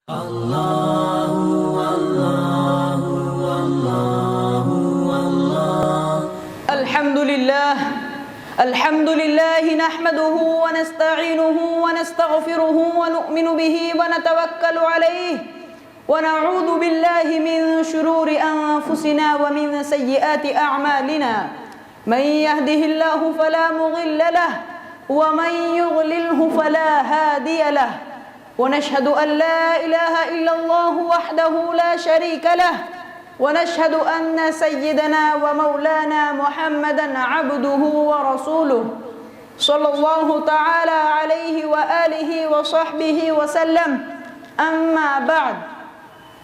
الحمد لله نحمده ونستعينه ونستغفره ونؤمن به ونتوكل عليه ونعوذ بالله من شرور أنفسنا ومن سيئات أعمالنا. من يهده الله فلا مضل له ومن يضلله فلا هادي له، ونشهد أن لا إله إلا الله وحده لا شريك له، ونشهد أن سيدنا ومولانا محمدا عبده ورسوله صلى الله تعالى عليه وآله وصحبه وسلم. أما بعد،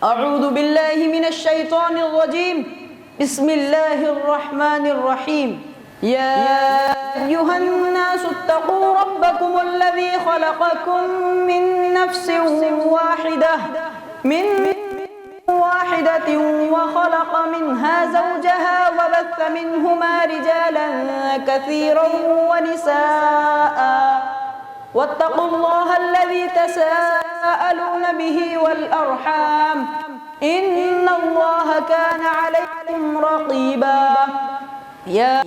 أعوذ بالله من الشيطان الرجيم. بسم الله الرحمن الرحيم. يا أيها الناس اتقوا ربكم الذي خلقكم من نفس واحدة وخلق منها زوجها وبث منهما رجالا كثيرا ونساء، واتقوا الله الذي تساءلون به والأرحام، إن الله كان عليكم رقيبا. يا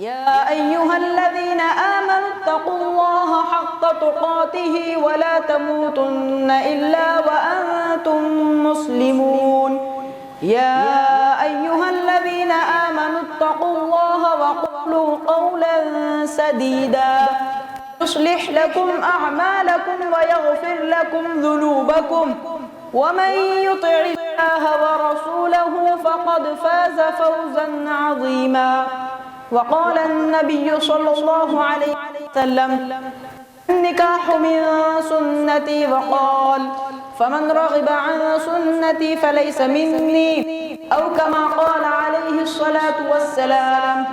أيها الذين آمنوا اتقوا الله حق تقاته ولا تموتن إلا وأنتم مسلمون. يا أيها الذين آمنوا اتقوا الله وقولوا قولا سديدا يصلح لكم أعمالكم ويغفر لكم ذنوبكم، ومن يطع الله ورسوله فقد فاز فوزا عظيما. وقال النبي صلى الله عليه وسلم: النكاح من سنتي، وقال: فمن رغب عن سنتي فليس مني، أو كما قال عليه الصلاة والسلام.